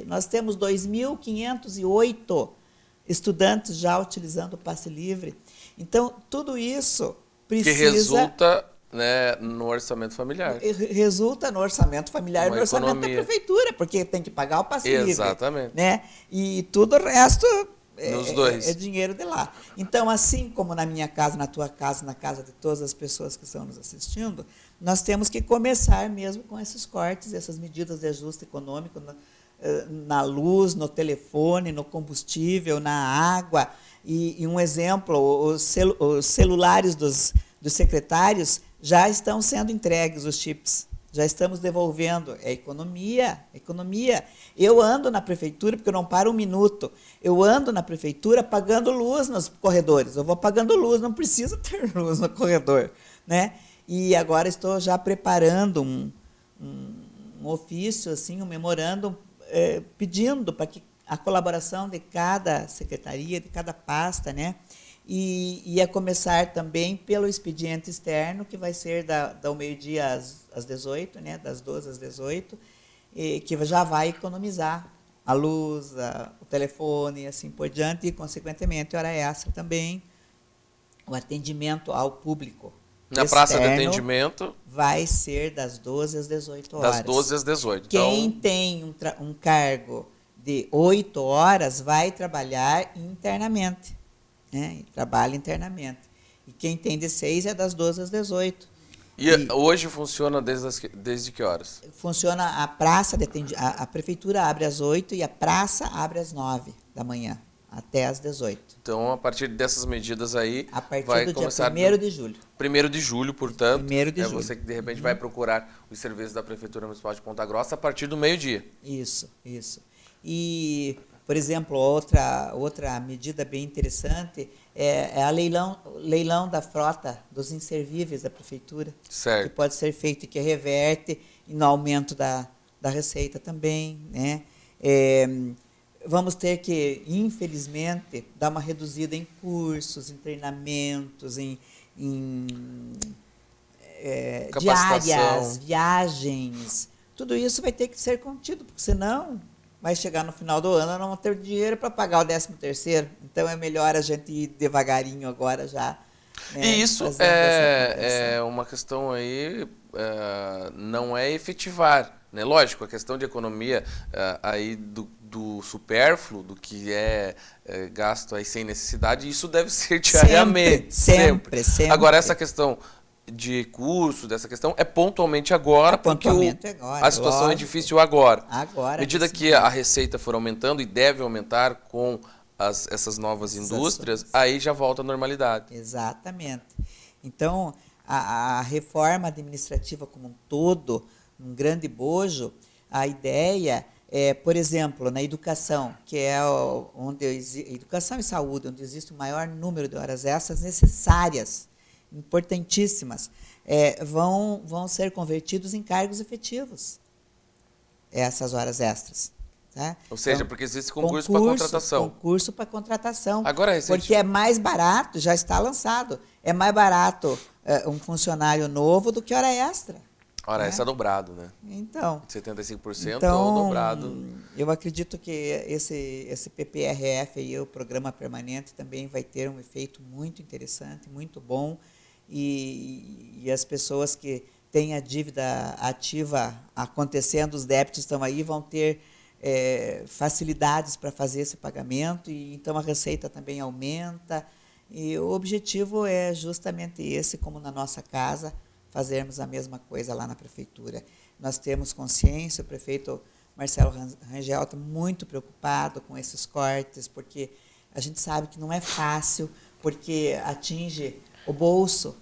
nós temos 2.508 estudantes já utilizando o passe livre. Então, tudo isso precisa... Que resulta, né, no orçamento familiar. Resulta no orçamento familiar e no orçamento da prefeitura, porque tem que pagar o passe livre. Exatamente. Né? E tudo o resto Nos dois. É dinheiro de lá. Então, assim como na minha casa, na tua casa, na casa de todas as pessoas que estão nos assistindo, nós temos que começar mesmo com esses cortes, essas medidas de ajuste econômico na luz, no telefone, no combustível, na água. E um exemplo, os celulares dos secretários já estão sendo entregues, os chips. Já estamos devolvendo. É economia, economia. Eu ando na prefeitura, porque eu não paro um minuto, eu ando na prefeitura pagando luz nos corredores. Eu vou pagando luz, não precisa ter luz no corredor, né? E agora estou já preparando um ofício, assim, um memorando, pedindo para que a colaboração de cada secretaria, de cada pasta, né? E a começar também pelo expediente externo, que vai ser do meio-dia às 18, né? Das 12 às 18, que já vai economizar a luz, o telefone e assim por diante, e, consequentemente, hora extra também, o atendimento ao público. Na praça de atendimento vai ser das 12 às 18 horas. Das 12 às 18. Quem então... tem um cargo de 8 horas vai trabalhar internamente, né? Trabalha internamente. E quem tem de 6 é das 12 às 18. E hoje funciona desde que horas? Funciona a praça de atendimento. A prefeitura abre às 8 e a praça abre às 9 da manhã, até às 18. Então, a partir dessas medidas aí, a partir vai do começar dia 1º de julho. 1º de julho, portanto. 1º de julho. Você que, de repente, vai procurar os serviços da Prefeitura Municipal de Ponta Grossa a partir do meio-dia. Isso. E, por exemplo, outra medida bem interessante é a leilão da frota dos inservíveis da Prefeitura. Certo. Que pode ser feito e que reverte no aumento da receita também, né? Vamos ter que, infelizmente, dar uma reduzida em cursos, em treinamentos, em diárias, viagens. Tudo isso vai ter que ser contido, porque senão vai chegar no final do ano e não vão ter dinheiro para pagar o 13º. Então é melhor a gente ir devagarinho agora já. Né, e isso é uma questão aí, não é efetivar. Né? Lógico, a questão de economia aí do supérfluo, do que é gasto aí sem necessidade, isso deve ser diariamente. Sempre. Agora, essa questão de curso, dessa questão, é pontualmente agora, porque a situação é difícil agora. À medida que a receita for aumentando, e deve aumentar com essas novas indústrias, aí já volta à normalidade. Exatamente. Então, a reforma administrativa como um todo, um grande bojo, a ideia é, por exemplo, na educação, que é educação e saúde, onde existe o maior número de horas extras necessárias, importantíssimas, vão ser convertidos em cargos efetivos, essas horas extras. Tá? Ou seja, então, porque existe concurso para contratação. Concurso para contratação. Agora, porque é mais barato, já está lançado, é mais barato um funcionário novo do que hora extra. Hora extra é dobrado, né? Então. 75% ou dobrado. Eu acredito que esse PPRF, aí, o Programa Permanente, também vai ter um efeito muito interessante, muito bom. E as pessoas que têm a dívida ativa acontecendo, os débitos estão aí, vão ter facilidades para fazer esse pagamento, e então a receita também aumenta. E o objetivo é justamente esse, como na nossa casa, fazermos a mesma coisa lá na prefeitura. Nós temos consciência, o prefeito Marcelo Rangel está muito preocupado com esses cortes, porque a gente sabe que não é fácil, porque atinge o bolso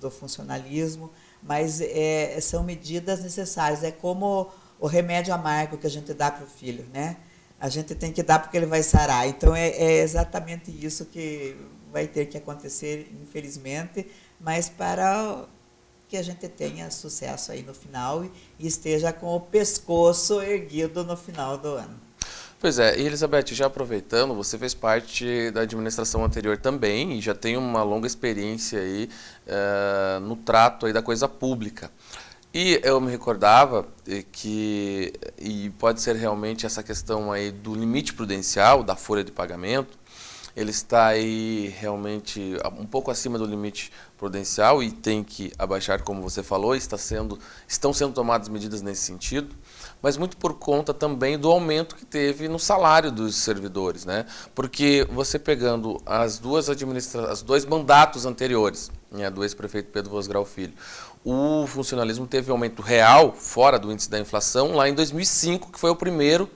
do funcionalismo, mas são medidas necessárias. É como o remédio amargo que a gente dá para o filho, né? A gente tem que dar porque ele vai sarar. Então, é exatamente isso que vai ter que acontecer, infelizmente, mas para que a gente tenha sucesso aí no final e esteja com o pescoço erguido no final do ano. Pois é, e Elizabeth, já aproveitando, você fez parte da administração anterior também e já tem uma longa experiência aí no trato aí da coisa pública. E eu me recordava que, e pode ser realmente essa questão aí do limite prudencial, da folha de pagamento, ele está aí realmente um pouco acima do limite prudencial e tem que abaixar, como você falou, estão sendo tomadas medidas nesse sentido, mas muito por conta também do aumento que teve no salário dos servidores, né? Porque você pegando os dois mandatos anteriores, né, do ex-prefeito Pedro Vosgrau Filho, o funcionalismo teve aumento real, fora do índice da inflação, lá em 2005, que foi o primeiro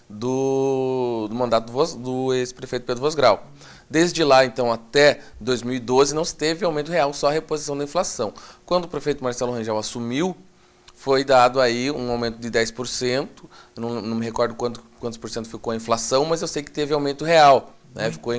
do mandato do ex-prefeito Pedro Vosgrau. Desde lá, então, até 2012, não se teve aumento real, só a reposição da inflação. Quando o prefeito Marcelo Rangel assumiu, foi dado aí um aumento de 10%, não me recordo quantos por cento ficou a inflação, mas eu sei que teve aumento real. Né? Ficou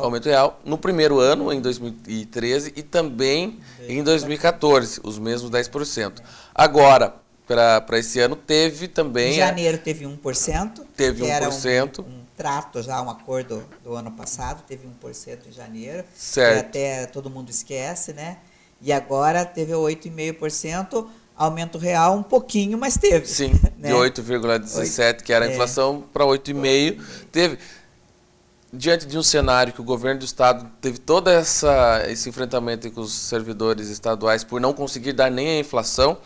aumento real no primeiro ano, em 2013, e também em 2014, os mesmos 10%. Agora, para esse ano, teve também... Em janeiro teve 1%. Teve 1%. Era um trato já, um acordo do ano passado, teve 1% em janeiro. Certo. Que até todo mundo esquece, né? E agora teve 8,5%, aumento real um pouquinho, mas teve. Sim, né? de 8,17%, que era a inflação, para 8,5%. Teve... Diante de um cenário que o governo do estado teve todo esse enfrentamento com os servidores estaduais por não conseguir dar nem a inflação,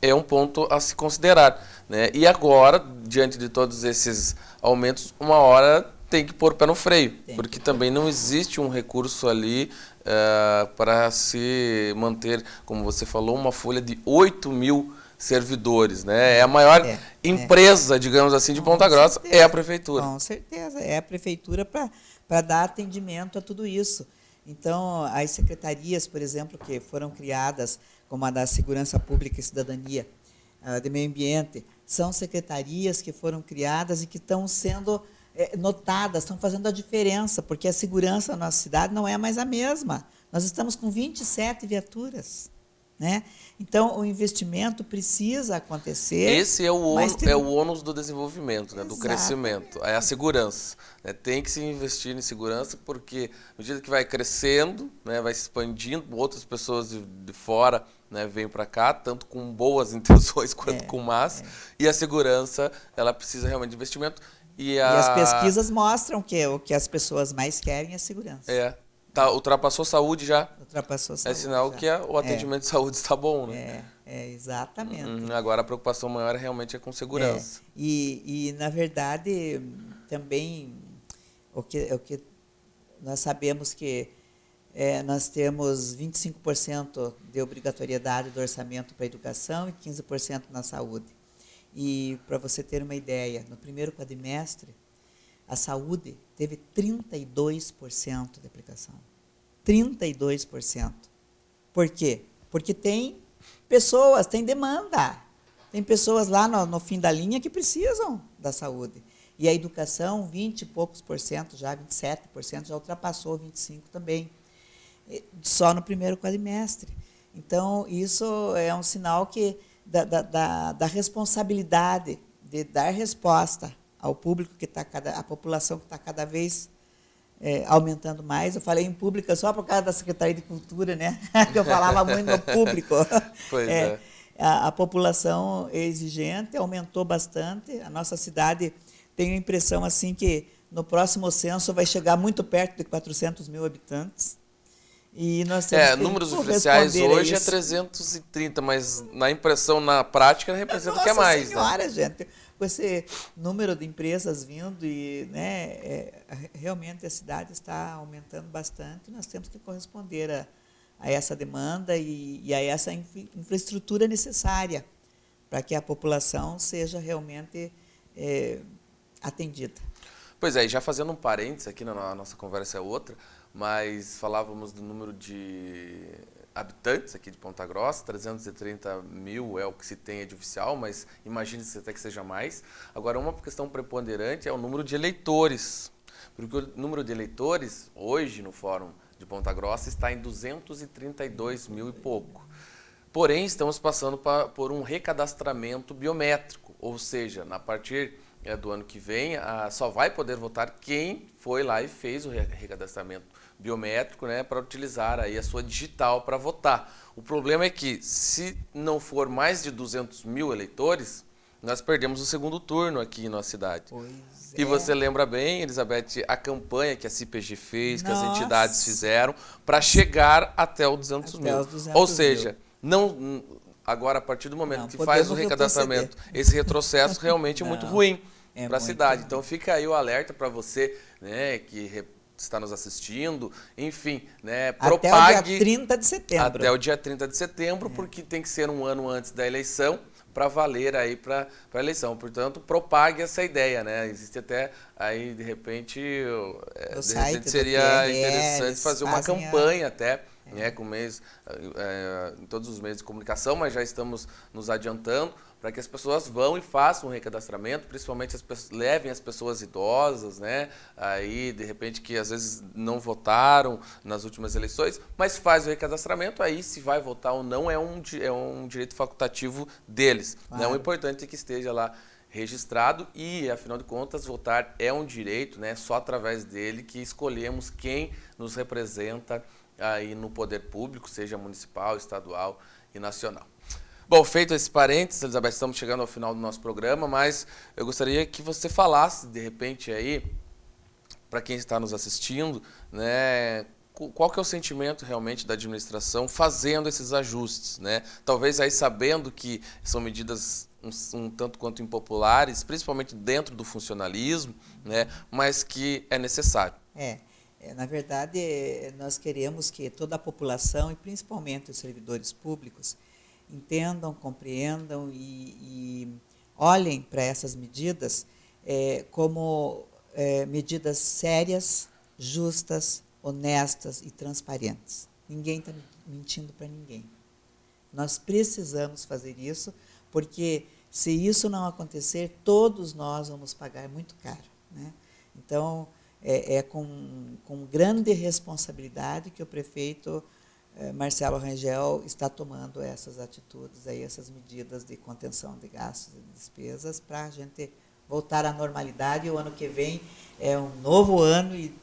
é um ponto a se considerar. Né? E agora, diante de todos esses aumentos, uma hora tem que pôr o pé no freio, porque também não existe um recurso ali para se manter, como você falou, uma folha de 8 mil servidores, né? É a maior empresa, digamos assim, de Ponta Grossa, é a prefeitura. Com certeza, é a prefeitura para dar atendimento a tudo isso. Então, as secretarias, por exemplo, que foram criadas, como a da Segurança Pública e Cidadania, de Meio Ambiente, são secretarias que foram criadas e que estão sendo notadas, estão fazendo a diferença, porque a segurança na nossa cidade não é mais a mesma. Nós estamos com 27 viaturas. Né? Então, o investimento precisa acontecer. Esse é o ônus do desenvolvimento, né? Do crescimento, é a segurança. Né? Tem que se investir em segurança, porque à medida que vai crescendo, né, vai se expandindo, outras pessoas de fora, né, vêm para cá, tanto com boas intenções quanto com más, e a segurança ela precisa realmente de investimento. E as pesquisas mostram que o que as pessoas mais querem é segurança. Ultrapassou saúde já. Ultrapassou saúde. É sinal que o atendimento de saúde está bom, né? Exatamente. Agora a preocupação maior realmente é com segurança. E na verdade, também, o que nós sabemos que nós temos 25% de obrigatoriedade do orçamento para a educação e 15% na saúde. E, para você ter uma ideia, no primeiro quadrimestre, a saúde teve 32% de aplicação. 32%. Por quê? Porque tem pessoas, tem demanda. Tem pessoas lá no fim da linha que precisam da saúde. E a educação, 20 e poucos por cento, já 27%, já ultrapassou 25% também. Só no primeiro quadrimestre. Então, isso é um sinal da responsabilidade de dar resposta ao público a população que está cada vez aumentando mais. Eu falei em pública só por causa da Secretaria de Cultura, né? Que eu falava muito no público. Pois é. A população é exigente, aumentou bastante. A nossa cidade tem a impressão assim que no próximo censo vai chegar muito perto de 400 mil habitantes. E nós temos números oficiais hoje é 330, mas na impressão, na prática, representa que é mais. Senhora, né? gente, com esse número de empresas vindo, e realmente a cidade está aumentando bastante, nós temos que corresponder a essa demanda e a essa infraestrutura necessária para que a população seja realmente atendida. Pois é, e já fazendo um parênteses aqui, na nossa conversa é outra, mas falávamos do número de habitantes aqui de Ponta Grossa, 330 mil é o que se tem de oficial, mas imagine-se até que seja mais. Agora, uma questão preponderante é o número de eleitores, porque o número de eleitores, hoje, no Fórum de Ponta Grossa, está em 232 mil e pouco. Porém, estamos passando por um recadastramento biométrico, ou seja, a partir do ano que vem, só vai poder votar quem foi lá e fez o recadastramento biométrico, né, para utilizar aí a sua digital para votar. O problema é que, se não for mais de 200 mil eleitores, nós perdemos o segundo turno aqui na cidade. E você lembra bem, Elizabeth, a campanha que a CIPG fez, que as entidades fizeram, para chegar até os 200 mil. Ou seja, agora, a partir do momento que faz o recadastramento, esse retrocesso realmente é muito ruim para a cidade. Então, fica aí o alerta para você, né, que está nos assistindo, enfim, né, propague... Até o dia 30 de setembro. Até o dia 30 de setembro, porque tem que ser um ano antes da eleição, para valer aí para a eleição. Portanto, propague essa ideia, né? Existe até aí, de repente seria interessante fazer uma campanha até com meios, em todos os meios de comunicação, mas já estamos nos adiantando para que as pessoas vão e façam o recadastramento, principalmente levem as pessoas idosas, né? Aí, de repente, que às vezes não votaram nas últimas eleições, mas faz o recadastramento, aí se vai votar ou não é um direito facultativo deles. Claro. Né? O importante é que esteja lá registrado e, afinal de contas, votar é um direito, né? Só através dele que escolhemos quem nos representa aí no poder público, seja municipal, estadual e nacional. Bom, feito esse parênteses, Elizabeth, estamos chegando ao final do nosso programa, mas eu gostaria que você falasse, de repente, aí, para quem está nos assistindo, né, qual que é o sentimento realmente da administração fazendo esses ajustes, né? Talvez aí sabendo que são medidas um tanto quanto impopulares, principalmente dentro do funcionalismo, né, mas que é necessário. Na verdade, nós queremos que toda a população, e principalmente os servidores públicos, entendam, compreendam e olhem para essas medidas como medidas sérias, justas, honestas e transparentes. Ninguém está mentindo para ninguém. Nós precisamos fazer isso, porque se isso não acontecer, todos nós vamos pagar muito caro, né? Então, com grande responsabilidade que o prefeito Marcelo Rangel está tomando essas atitudes, essas medidas de contenção de gastos e despesas para a gente voltar à normalidade. E o ano que vem é um novo ano e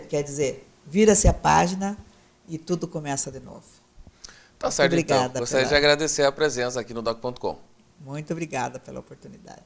quer dizer, vira-se a página e tudo começa de novo. Tá certo, obrigada, então. Gostaria de agradecer a presença aqui no Doc.com. Muito obrigada pela oportunidade.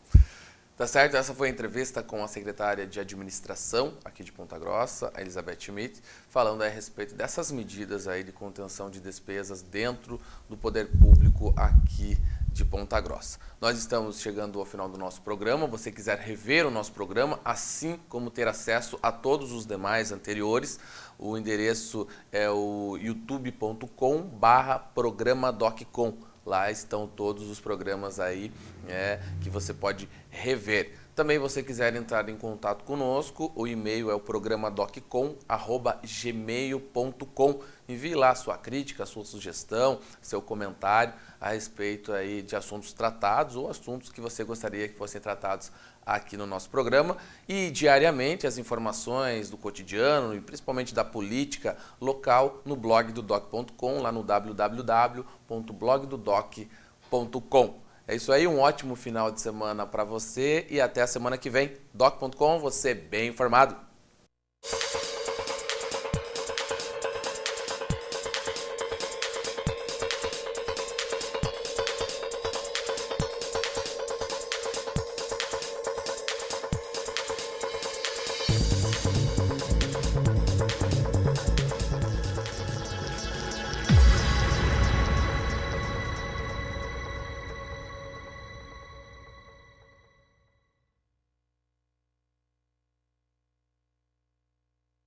Tá certo, essa foi a entrevista com a secretária de Administração aqui de Ponta Grossa, a Elizabeth Schmidt, falando a respeito dessas medidas aí de contenção de despesas dentro do poder público aqui de Ponta Grossa. Nós estamos chegando ao final do nosso programa. Se você quiser rever o nosso programa, assim como ter acesso a todos os demais anteriores, o endereço é o youtube.com/programadoccom. Lá estão todos os programas aí que você pode rever. Também, se você quiser entrar em contato conosco, o e-mail é o programadoccom@gmail.com. Envie lá sua crítica, sua sugestão, seu comentário a respeito aí de assuntos tratados ou assuntos que você gostaria que fossem tratados aqui no nosso programa. E diariamente as informações do cotidiano e principalmente da política local no blog do Doc.com, lá no www.blogdodoc.com. É isso aí, um ótimo final de semana para você e até a semana que vem. Doc.com, você bem informado.